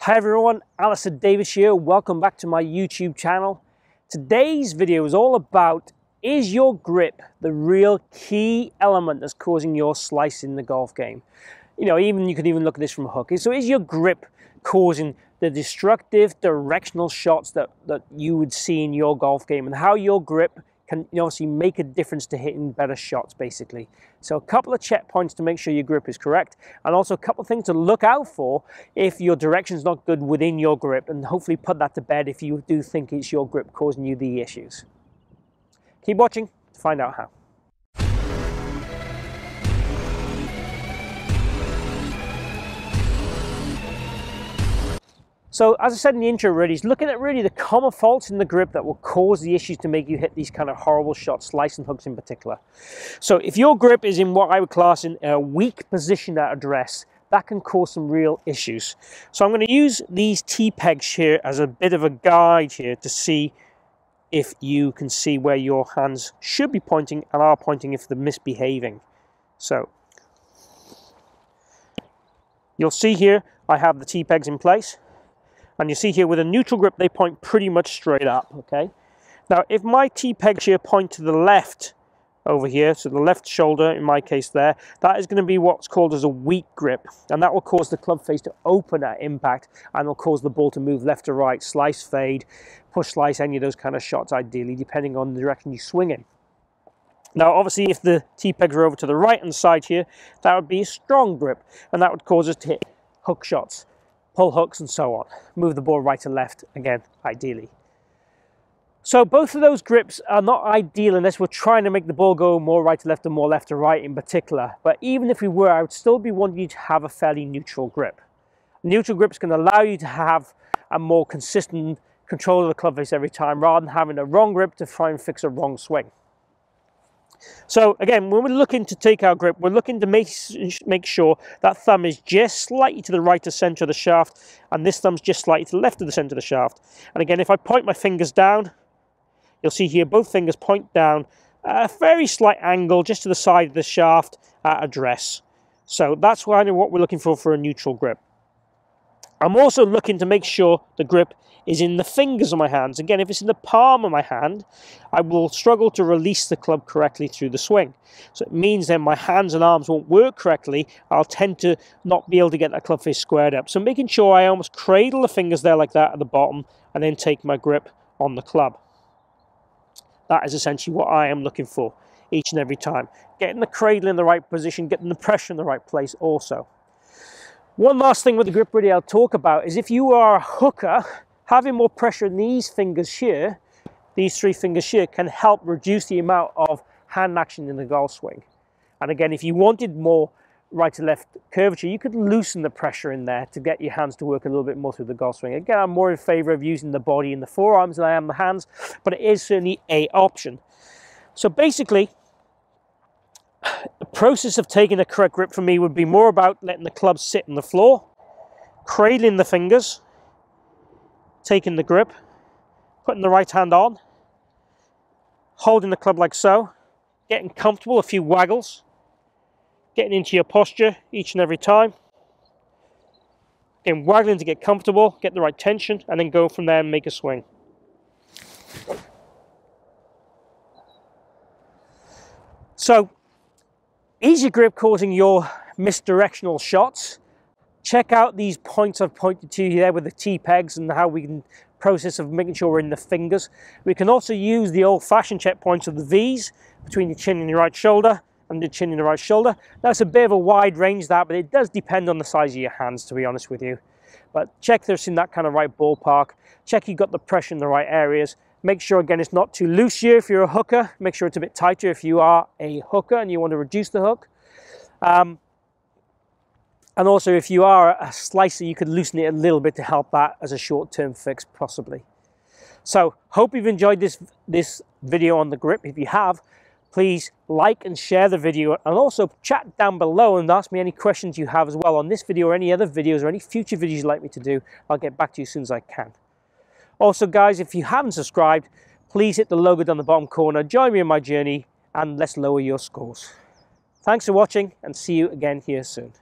Hi everyone, Alistair Davies here. Welcome back to my YouTube channel. Today's video is all about, is your grip the real key element that's causing your slice in the golf game? You know, you could even look at this from a hook. So is your grip causing the destructive directional shots that you would see in your golf game, and how your grip can obviously make a difference to hitting better shots, basically. So a couple of checkpoints to make sure your grip is correct, and also a couple of things to look out for if your direction's not good within your grip, and hopefully put that to bed if you do think it's your grip causing you the issues. Keep watching to find out how. So as I said in the intro already, it's looking at really the common faults in the grip that will cause the issues to make you hit these kind of horrible shots, slice and hooks in particular. So if your grip is in what I would class in a weak position at address, that can cause some real issues. So I'm going to use these T-pegs here as a bit of a guide here to see if you can see where your hands should be pointing and are pointing if they're misbehaving. So you'll see here I have the T-pegs in place. And you see here with a neutral grip, they point pretty much straight up, okay? Now, if my T-pegs here point to the left over here, so the left shoulder, in my case there, that is going to be what's called as a weak grip. And that will cause the club face to open at impact, and will cause the ball to move left to right, slice, fade, push, slice, any of those kind of shots, ideally, depending on the direction you swing in. Now, obviously, if the T-pegs are over to the right-hand side here, that would be a strong grip, and that would cause us to hit hook shots, pull hooks and so on. Move the ball right to left, again, ideally. So both of those grips are not ideal unless we're trying to make the ball go more right to left and more left to right in particular. But even if we were, I would still be wanting you to have a fairly neutral grip. Neutral grips can allow you to have a more consistent control of the club face every time, rather than having a wrong grip to try and fix a wrong swing. So again, when we're looking to take our grip, we're looking to make sure that thumb is just slightly to the right of center of the shaft, and this thumb's just slightly to the left of the center of the shaft. And again, if I point my fingers down, you'll see here both fingers point down at a very slight angle just to the side of the shaft at address. So that's what we're looking for a neutral grip. I'm also looking to make sure the grip is in the fingers of my hands. Again, if it's in the palm of my hand, I will struggle to release the club correctly through the swing. So it means then my hands and arms won't work correctly. I'll tend to not be able to get that club face squared up. So making sure I almost cradle the fingers there like that at the bottom, and then take my grip on the club. That is essentially what I am looking for each and every time. Getting the cradle in the right position, getting the pressure in the right place also. One last thing with the grip really I'll talk about is if you are a hooker, having more pressure in these fingers here, these three fingers here, can help reduce the amount of hand action in the golf swing. And again, if you wanted more right to left curvature, you could loosen the pressure in there to get your hands to work a little bit more through the golf swing. Again, I'm more in favor of using the body and the forearms than I am the hands, but it is certainly an option. So basically, the process of taking a correct grip for me would be more about letting the club sit on the floor, cradling the fingers, taking the grip, putting the right hand on, holding the club like so, getting comfortable, a few waggles, getting into your posture each and every time, again waggling to get comfortable, get the right tension, and then go from there and make a swing. So, is your grip causing your misdirectional shots? Check out these points I've pointed to here with the T-pegs and how we can process of making sure we're in the fingers. We can also use the old-fashioned checkpoints of the V's between your chin and your right shoulder and the chin and the right shoulder. That's a bit of a wide range that, but it does depend on the size of your hands, to be honest with you. But check there's in that kind of right ballpark. Check you've got the pressure in the right areas. Make sure, again, it's not too loose here if you're a hooker. Make sure it's a bit tighter if you are a hooker and you want to reduce the hook. And also, if you are a slicer, you could loosen it a little bit to help that as a short-term fix, possibly. So, hope you've enjoyed this video on the grip. If you have, please like and share the video, and also chat down below and ask me any questions you have as well on this video or any other videos or any future videos you'd like me to do. I'll get back to you as soon as I can. Also, guys, if you haven't subscribed, please hit the logo down the bottom corner. Join me in my journey, and let's lower your scores. Thanks for watching, and see you again here soon.